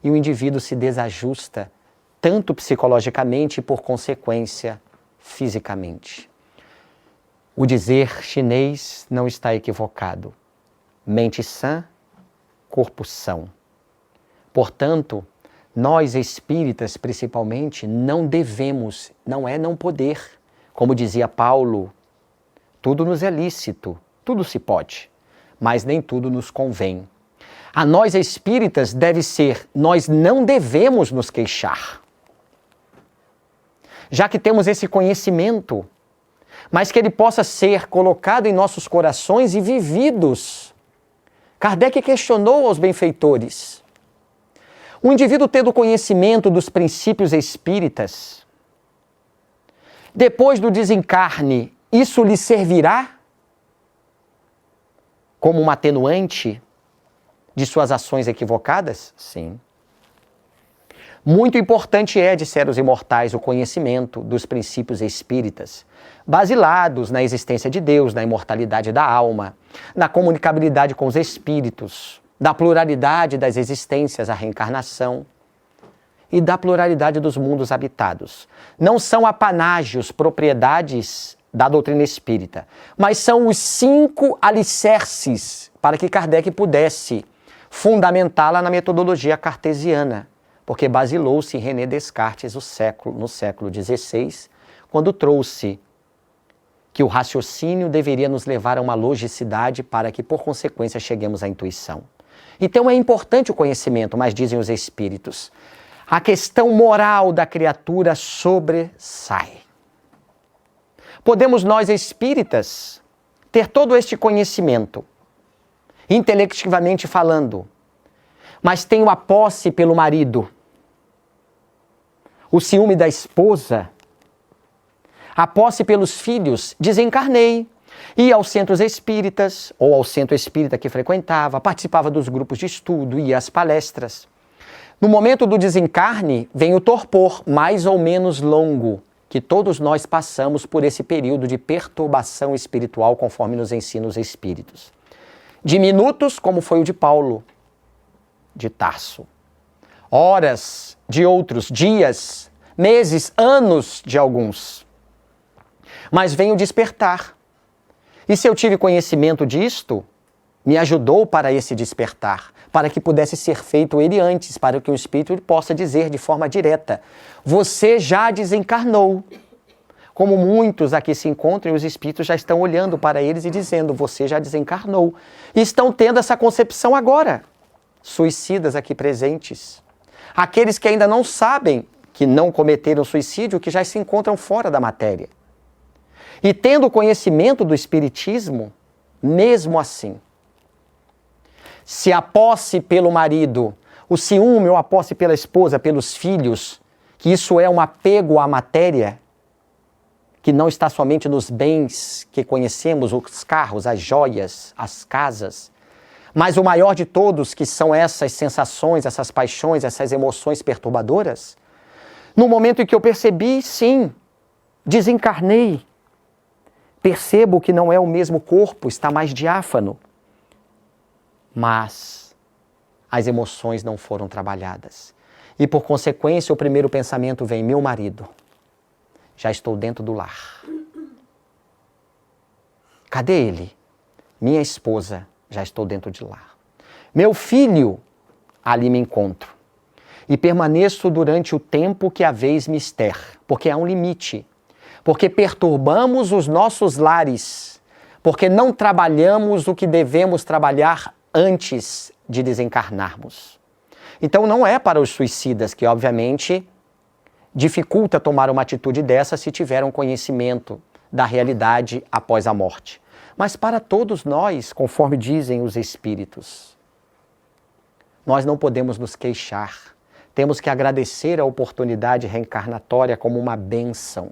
A: e o indivíduo se desajusta, tanto psicologicamente e, por consequência, fisicamente. O dizer chinês não está equivocado. Mente sã, corpo são. Portanto, nós espíritas, principalmente, não devemos, não poder. Como dizia Paulo, tudo nos é lícito, tudo se pode, mas nem tudo nos convém. A nós espíritas deve ser, nós não devemos nos queixar. Já que temos esse conhecimento, mas que ele possa ser colocado em nossos corações e vividos. Kardec questionou aos benfeitores. O indivíduo tendo conhecimento dos princípios espíritas, depois do desencarne, isso lhe servirá como um atenuante de suas ações equivocadas? Sim. Muito importante é, disseram os imortais, o conhecimento dos princípios espíritas, basilados na existência de Deus, na imortalidade da alma, na comunicabilidade com os espíritos, da pluralidade das existências, a reencarnação e da pluralidade dos mundos habitados. Não são apanágios, propriedades da doutrina espírita, mas são os 5 alicerces para que Kardec pudesse fundamentá-la na metodologia cartesiana, porque basilou-se em René Descartes no século XVI, quando trouxe que o raciocínio deveria nos levar a uma logicidade para que, por consequência, cheguemos à intuição. Então é importante o conhecimento, mas dizem os espíritos, a questão moral da criatura sobressai. Podemos nós espíritas ter todo este conhecimento, intelectivamente falando, mas tenho a posse pelo marido, o ciúme da esposa, a posse pelos filhos, desencarnei, ia aos centros espíritas, ou ao centro espírita que frequentava, participava dos grupos de estudo, ia às palestras. No momento do desencarne, vem o torpor, mais ou menos longo, que todos nós passamos por esse período de perturbação espiritual, conforme nos ensinam os espíritos. De minutos, como foi o de Paulo, de Tarso. Horas de outros, dias, meses, anos de alguns. Mas vem o despertar. E se eu tive conhecimento disto, me ajudou para esse despertar, para que pudesse ser feito ele antes, para que o Espírito possa dizer de forma direta, você já desencarnou. Como muitos aqui se encontram, os Espíritos já estão olhando para eles e dizendo, você já desencarnou. E estão tendo essa concepção agora. Suicidas aqui presentes. Aqueles que ainda não sabem que não cometeram suicídio, que já se encontram fora da matéria. E tendo conhecimento do Espiritismo, mesmo assim, se a posse pelo marido, o ciúme ou a posse pela esposa, pelos filhos, que isso é um apego à matéria, que não está somente nos bens que conhecemos, os carros, as joias, as casas, mas o maior de todos, que são essas sensações, essas paixões, essas emoções perturbadoras, no momento em que eu percebi, sim, desencarnei, percebo que não é o mesmo corpo, está mais diáfano, mas as emoções não foram trabalhadas. E por consequência, o primeiro pensamento vem, meu marido, já estou dentro do lar. Cadê ele? Minha esposa, já estou dentro de lá. Meu filho, ali me encontro. E permaneço durante o tempo que a vez mister, porque há um limite. Porque perturbamos os nossos lares, porque não trabalhamos o que devemos trabalhar antes de desencarnarmos. Então não é para os suicidas, que obviamente dificulta tomar uma atitude dessa se tiver um conhecimento da realidade após a morte. Mas para todos nós, conforme dizem os espíritos, nós não podemos nos queixar. Temos que agradecer a oportunidade reencarnatória como uma bênção.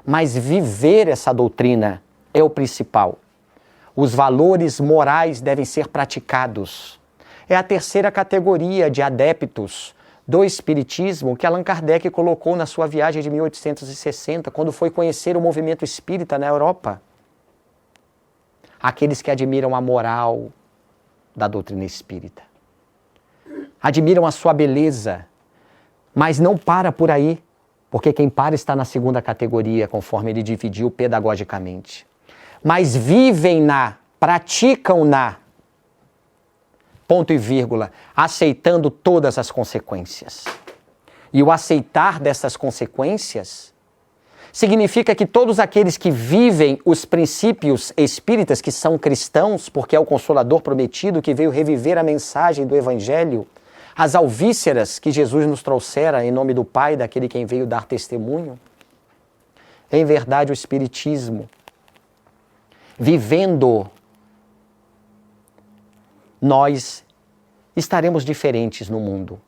A: Mas viver essa doutrina é o principal. Os valores morais devem ser praticados. É a terceira categoria de adeptos do Espiritismo que Allan Kardec colocou na sua viagem de 1860, quando foi conhecer o movimento espírita na Europa. Aqueles que admiram a moral da doutrina espírita. Admiram a sua beleza, mas não para por aí, porque quem para está na segunda categoria, conforme ele dividiu pedagogicamente. Mas vivem-na, praticam-na, ponto e vírgula, aceitando todas as consequências. E o aceitar dessas consequências significa que todos aqueles que vivem os princípios espíritas, que são cristãos, porque é o Consolador prometido que veio reviver a mensagem do Evangelho, as alvíceras que Jesus nos trouxera em nome do Pai, daquele quem veio dar testemunho, em verdade o Espiritismo, vivendo, nós estaremos diferentes no mundo.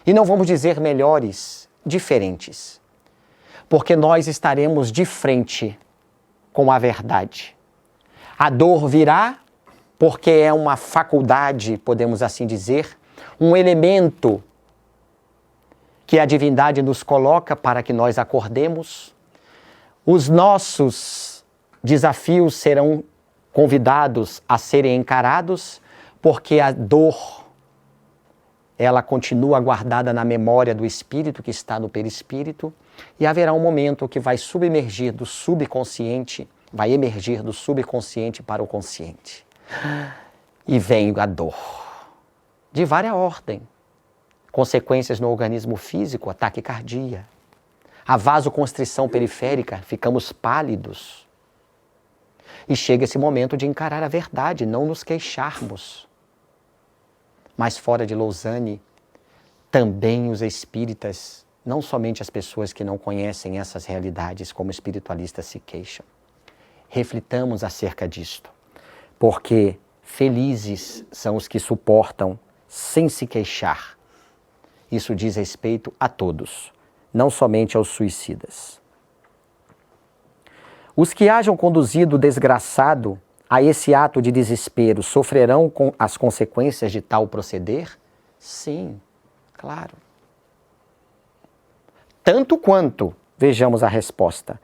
A: E não vamos dizer melhores, diferentes. Porque nós estaremos de frente com a verdade. A dor virá porque é uma faculdade, podemos assim dizer, um elemento que a divindade nos coloca para que nós acordemos. Os nossos desafios serão convidados a serem encarados, porque a dor, ela continua guardada na memória do espírito que está no perispírito, e haverá um momento que vai submergir do subconsciente, vai emergir do subconsciente para o consciente. E vem a dor, de várias ordens. Consequências no organismo físico, a taquicardia, a vasoconstrição periférica, ficamos pálidos. E chega esse momento de encarar a verdade, não nos queixarmos. Mas fora de Lausanne, também os espíritas, não somente as pessoas que não conhecem essas realidades como espiritualistas se queixam. Reflitamos acerca disto, porque felizes são os que suportam sem se queixar. Isso diz respeito a todos, não somente aos suicidas. Os que hajam conduzido o desgraçado a esse ato de desespero sofrerão com as consequências de tal proceder? Sim, claro. Tanto quanto, vejamos a resposta,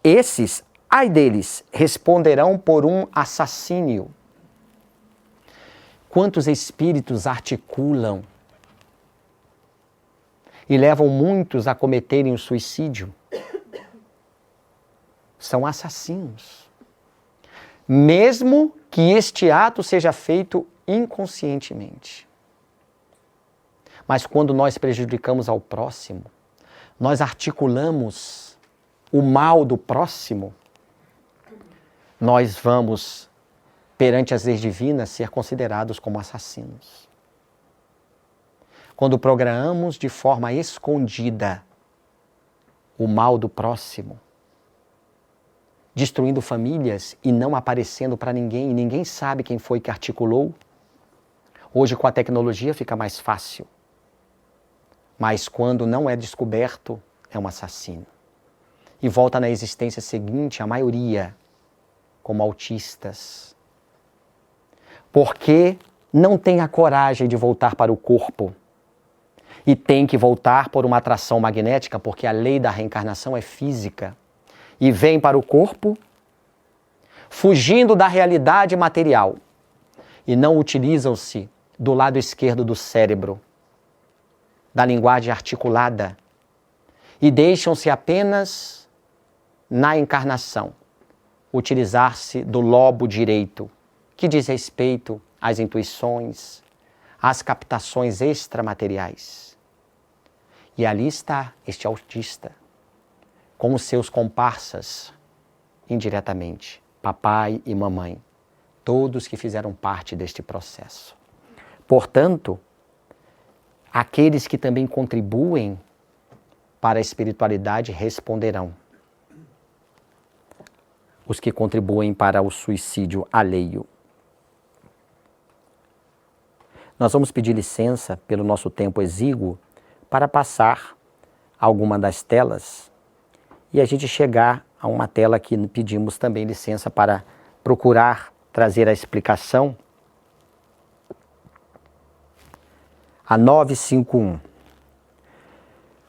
A: esses, ai deles, responderão por um assassínio. Quantos espíritos articulam e levam muitos a cometerem o suicídio? São assassinos. Mesmo que este ato seja feito inconscientemente. Mas quando nós prejudicamos ao próximo, nós articulamos o mal do próximo, nós vamos, perante as leis divinas, ser considerados como assassinos. Quando programamos de forma escondida o mal do próximo, destruindo famílias e não aparecendo para ninguém, e ninguém sabe quem foi que articulou. Hoje, com a tecnologia, fica mais fácil. Mas quando não é descoberto, é um assassino. E volta na existência seguinte, a maioria, como autistas. Porque não tem a coragem de voltar para o corpo. E tem que voltar por uma atração magnética, porque a lei da reencarnação é física. E vem para o corpo, fugindo da realidade material. E não utilizam-se do lado esquerdo do cérebro, da linguagem articulada, e deixam-se apenas, na encarnação, utilizar-se do lobo direito, que diz respeito às intuições, às captações extramateriais. E ali está este autista, com os seus comparsas, indiretamente, papai e mamãe, todos que fizeram parte deste processo. Portanto, aqueles que também contribuem para a espiritualidade responderão. Os que contribuem para o suicídio alheio. Nós vamos pedir licença pelo nosso tempo exíguo para passar alguma das telas e a gente chegar a uma tela que pedimos também licença para procurar trazer a explicação, a 951.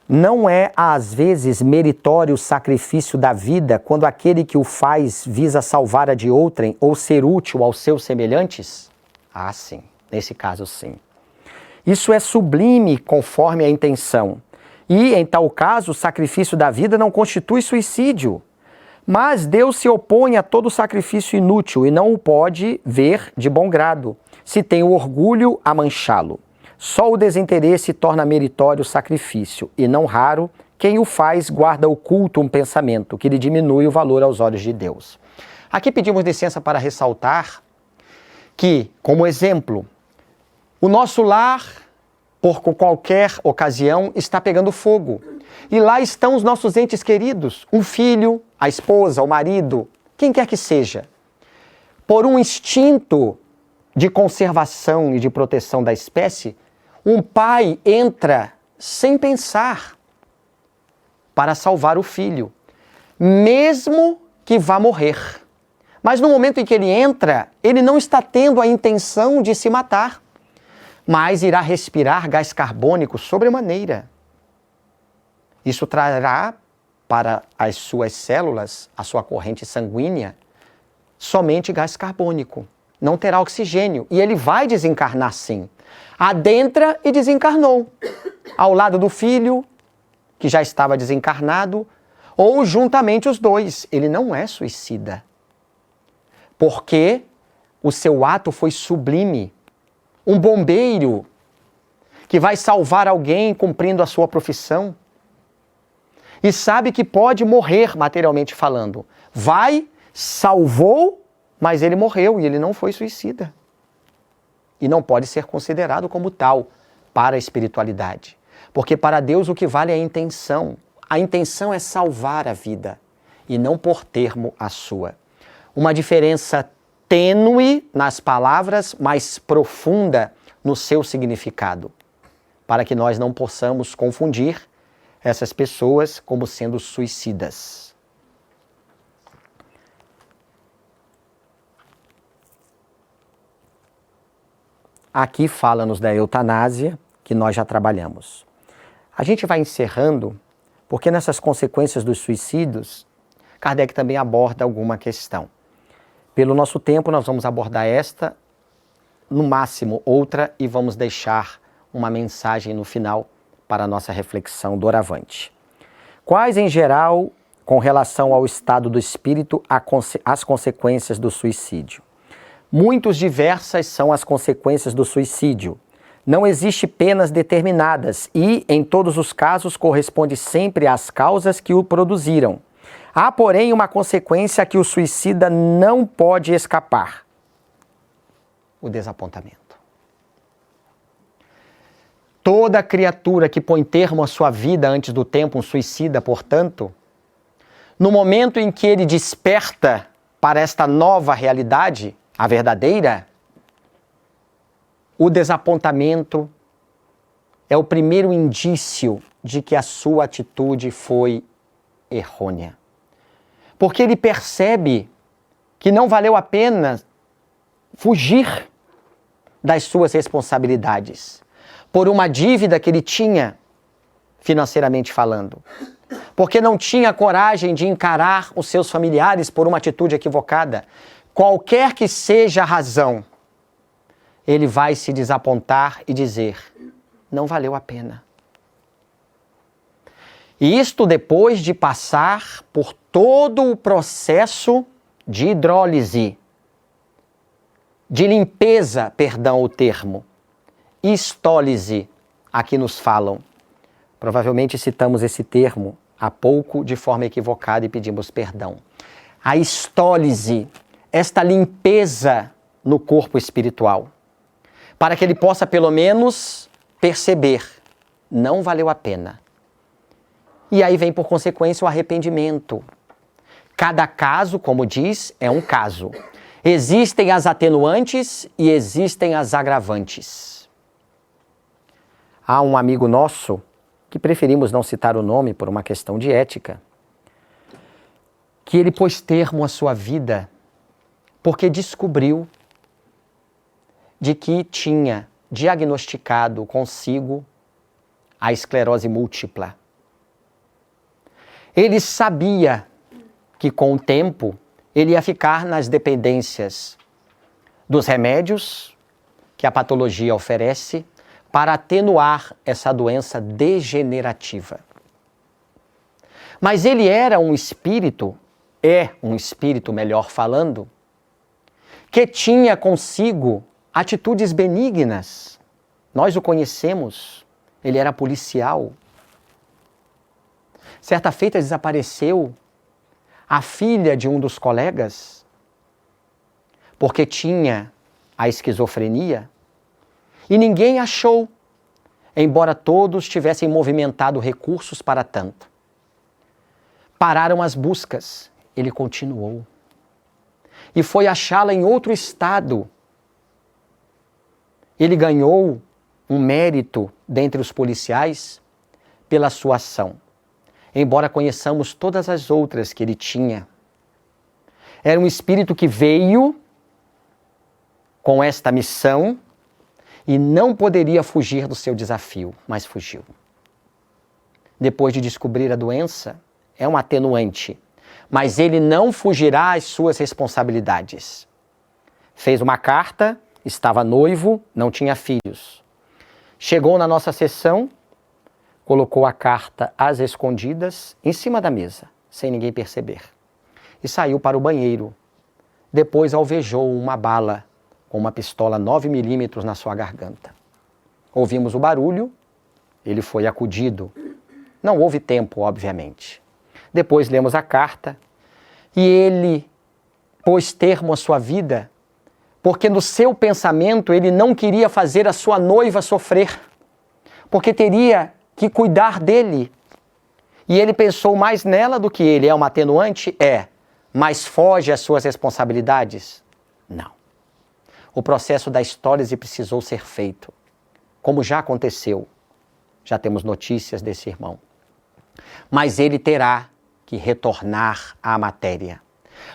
A: Não é, às vezes, meritório o sacrifício da vida quando aquele que o faz visa salvar a de outrem ou ser útil aos seus semelhantes? Ah, sim. Nesse caso, sim. Isso é sublime conforme a intenção. E, em tal caso, o sacrifício da vida não constitui suicídio. Mas Deus se opõe a todo sacrifício inútil e não o pode ver de bom grado, se tem o orgulho a manchá-lo. Só o desinteresse torna meritório o sacrifício, e não raro, quem o faz guarda oculto um pensamento que lhe diminui o valor aos olhos de Deus. Aqui pedimos licença para ressaltar que, como exemplo, o nosso lar, por qualquer ocasião, está pegando fogo. E lá estão os nossos entes queridos, um filho, a esposa, o marido, quem quer que seja. Por um instinto de conservação e de proteção da espécie, um pai entra sem pensar para salvar o filho, mesmo que vá morrer. Mas no momento em que ele entra, ele não está tendo a intenção de se matar, mas irá respirar gás carbônico sobremaneira. Isso trará para as suas células, a sua corrente sanguínea, somente gás carbônico. Não terá oxigênio e ele vai desencarnar sim. Adentra e desencarnou, ao lado do filho, que já estava desencarnado, ou juntamente os dois. Ele não é suicida, porque o seu ato foi sublime. Um bombeiro que vai salvar alguém cumprindo a sua profissão e sabe que pode morrer materialmente falando. Vai, salvou, mas ele morreu e ele não foi suicida. E não pode ser considerado como tal para a espiritualidade. Porque para Deus o que vale é a intenção. A intenção é salvar a vida e não por termo a sua. Uma diferença tênue nas palavras, mas profunda no seu significado, para que nós não possamos confundir essas pessoas como sendo suicidas. Aqui fala-nos da eutanásia, que nós já trabalhamos. A gente vai encerrando, porque nessas consequências dos suicídios, Kardec também aborda alguma questão. Pelo nosso tempo, nós vamos abordar esta, no máximo outra, e vamos deixar uma mensagem no final para a nossa reflexão doravante. Quais, em geral, com relação ao estado do espírito, as consequências do suicídio? Muito diversas são as consequências do suicídio. Não existe penas determinadas e, em todos os casos, corresponde sempre às causas que o produziram. Há, porém, uma consequência que o suicida não pode escapar: o desapontamento. Toda criatura que põe termo à sua vida antes do tempo, um suicida, portanto, no momento em que ele desperta para esta nova realidade, a verdadeira, o desapontamento é o primeiro indício de que a sua atitude foi errônea. Porque ele percebe que não valeu a pena fugir das suas responsabilidades por uma dívida que ele tinha, financeiramente falando. Porque não tinha coragem de encarar os seus familiares por uma atitude equivocada. Qualquer que seja a razão, ele vai se desapontar e dizer: não valeu a pena. E isto depois de passar por todo o processo de hidrólise, de limpeza, perdão o termo, histólise, aqui nos falam. Provavelmente citamos esse termo há pouco de forma equivocada e pedimos perdão. A histólise, esta limpeza no corpo espiritual, para que ele possa pelo menos perceber, não valeu a pena. E aí vem por consequência o arrependimento. Cada caso, como diz, é um caso. Existem as atenuantes e existem as agravantes. Há um amigo nosso, que preferimos não citar o nome por uma questão de ética, que ele pôs termo à sua vida porque descobriu de que tinha diagnosticado consigo a esclerose múltipla. Ele sabia que com o tempo ele ia ficar nas dependências dos remédios que a patologia oferece para atenuar essa doença degenerativa. Mas ele era um espírito, melhor falando, que tinha consigo atitudes benignas. Nós o conhecemos, ele era policial. Certa feita desapareceu a filha de um dos colegas, porque tinha a esquizofrenia, e ninguém achou, embora todos tivessem movimentado recursos para tanto. Pararam as buscas, ele continuou. E foi achá-la em outro estado. Ele ganhou um mérito dentre os policiais pela sua ação, embora conheçamos todas as outras que ele tinha. Era um espírito que veio com esta missão e não poderia fugir do seu desafio, mas fugiu. Depois de descobrir a doença, é um atenuante, mas ele não fugirá às suas responsabilidades. Fez uma carta, estava noivo, não tinha filhos. Chegou na nossa sessão, colocou a carta às escondidas em cima da mesa, sem ninguém perceber. E saiu para o banheiro. Depois alvejou uma bala com uma pistola 9mm na sua garganta. Ouvimos o barulho, ele foi acudido. Não houve tempo, obviamente. Depois lemos a carta e ele pôs termo à sua vida, porque no seu pensamento ele não queria fazer a sua noiva sofrer, porque teria que cuidar dele. E ele pensou mais nela do que ele. É uma atenuante? É. Mas foge às suas responsabilidades? Não. O processo da histólise precisou ser feito, como já aconteceu. Já temos notícias desse irmão. Mas ele terá que retornar à matéria,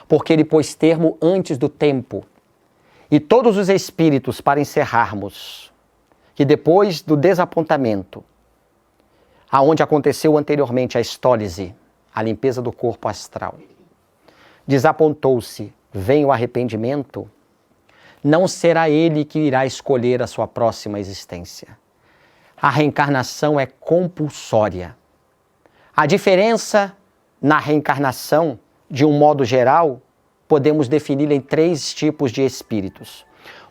A: porque ele pôs termo antes do tempo. E todos os espíritos, para encerrarmos, que depois do desapontamento, aonde aconteceu anteriormente a histólise, a limpeza do corpo astral, desapontou-se, vem o arrependimento, não será ele que irá escolher a sua próxima existência. A reencarnação é compulsória. A diferença na reencarnação, de um modo geral, podemos defini-la em 3 tipos de espíritos.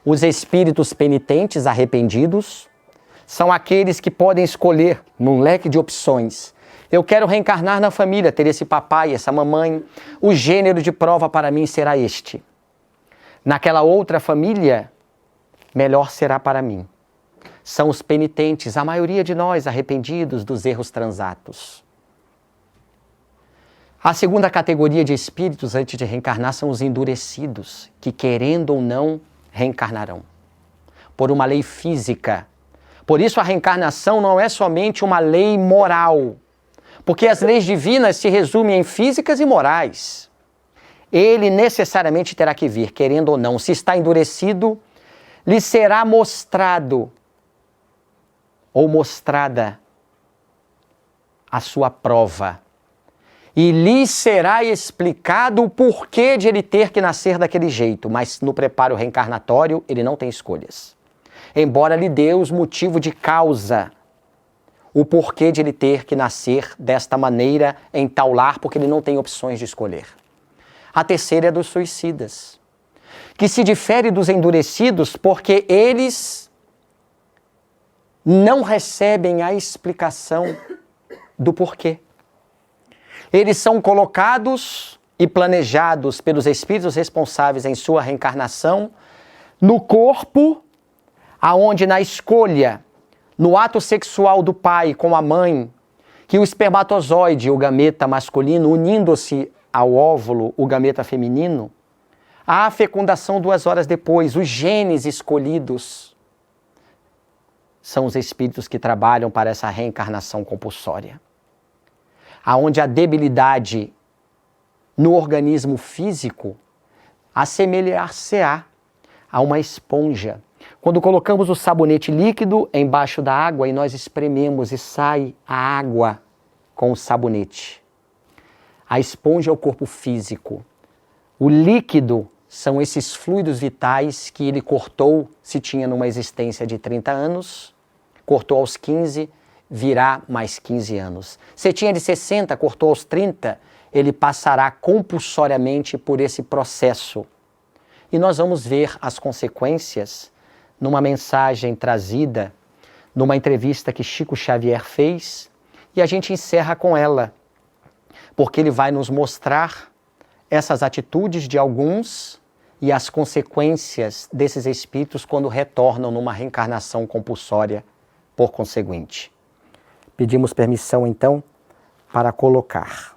A: Os espíritos penitentes, arrependidos, são aqueles que podem escolher num leque de opções. Eu quero reencarnar na família, ter esse papai, essa mamãe. O gênero de prova para mim será este. Naquela outra família, melhor será para mim. São os penitentes, a maioria de nós arrependidos dos erros transatos. A segunda categoria de espíritos antes de reencarnar são os endurecidos, que querendo ou não, reencarnarão. Por uma lei física. Por isso a reencarnação não é somente uma lei moral, porque as leis divinas se resumem em físicas e morais. Ele necessariamente terá que vir, querendo ou não. Se está endurecido, lhe será mostrado ou mostrada a sua prova. E lhe será explicado o porquê de ele ter que nascer daquele jeito, mas no preparo reencarnatório ele não tem escolhas. Embora lhe dê os motivos de causa, o porquê de ele ter que nascer desta maneira em tal lar, porque ele não tem opções de escolher. A terceira é dos suicidas, que se difere dos endurecidos porque eles não recebem a explicação do porquê. Eles são colocados e planejados pelos espíritos responsáveis em sua reencarnação no corpo, aonde na escolha, no ato sexual do pai com a mãe, que o espermatozoide, o gameta masculino, unindo-se ao óvulo, o gameta feminino, há a fecundação 2 horas depois. Os genes escolhidos são os espíritos que trabalham para essa reencarnação compulsória. Aonde a debilidade no organismo físico assemelhar-se-á a uma esponja. Quando colocamos o sabonete líquido embaixo da água e nós esprememos e sai a água com o sabonete. A esponja é o corpo físico. O líquido são esses fluidos vitais que ele cortou, se tinha numa existência de 30 anos, cortou aos 15, virá mais 15 anos. Se tinha de 60, cortou aos 30, ele passará compulsoriamente por esse processo. E nós vamos ver as consequências numa mensagem trazida, numa entrevista que Chico Xavier fez, e a gente encerra com ela, porque ele vai nos mostrar essas atitudes de alguns e as consequências desses espíritos quando retornam numa reencarnação compulsória por conseguinte. Pedimos permissão, então, para colocar.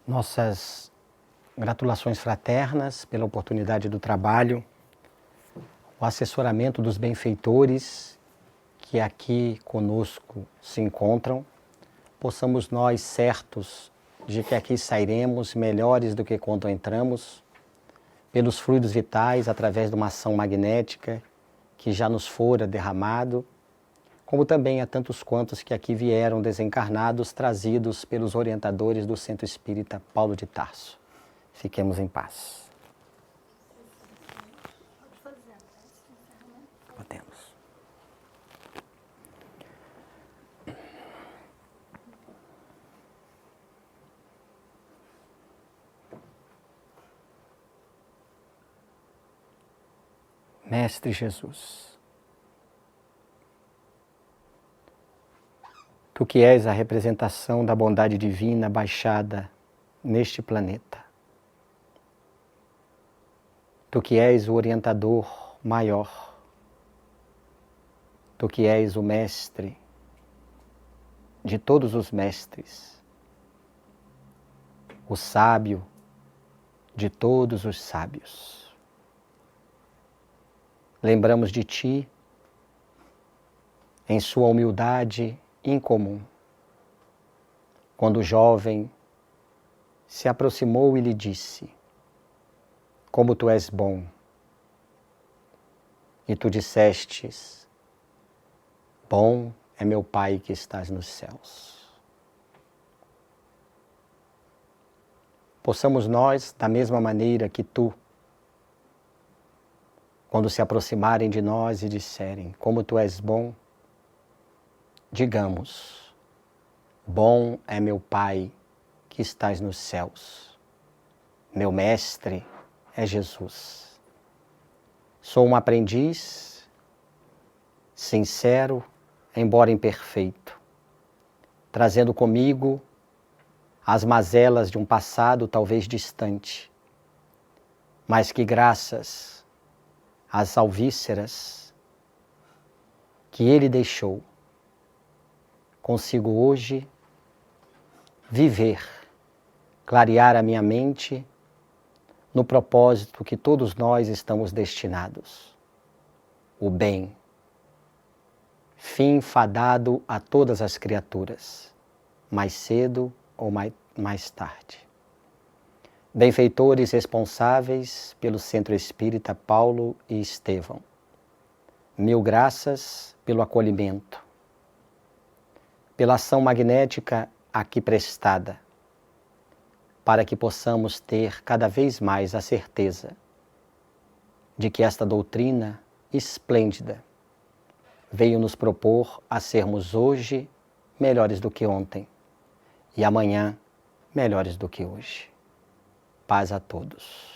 A: Nossas gratulações fraternas pela oportunidade do trabalho, o assessoramento dos benfeitores que aqui conosco se encontram, possamos nós certos de que aqui sairemos melhores do que quando entramos, pelos fluidos vitais, através de uma ação magnética que já nos fora derramado, como também a tantos quantos que aqui vieram desencarnados, trazidos pelos orientadores do Centro Espírita Paulo de Tarso. Fiquemos em paz. Podemos. Mestre Jesus, Tu que és a representação da bondade divina baixada neste planeta, Tu que és o orientador maior, Tu que és o mestre de todos os mestres, o sábio de todos os sábios. Lembramos de Ti em sua humildade incomum, quando o jovem se aproximou e lhe disse: como Tu és bom. E Tu dissestes: bom é meu Pai que estás nos céus. Possamos nós, da mesma maneira que Tu, quando se aproximarem de nós e disserem: como Tu és bom, digamos: bom é meu Pai que estás nos céus. Meu mestre é Jesus. Sou um aprendiz, sincero, embora imperfeito, trazendo comigo as mazelas de um passado talvez distante, mas que graças às alvíceras que Ele deixou, consigo hoje viver, clarear a minha mente no propósito que todos nós estamos destinados: o bem, fim fadado a todas as criaturas, mais cedo ou mais tarde. Benfeitores responsáveis pelo Centro Espírita Paulo e Estevão, mil graças pelo acolhimento, pela ação magnética aqui prestada, para que possamos ter cada vez mais a certeza de que esta doutrina esplêndida veio nos propor a sermos hoje melhores do que ontem e amanhã melhores do que hoje. Paz a todos.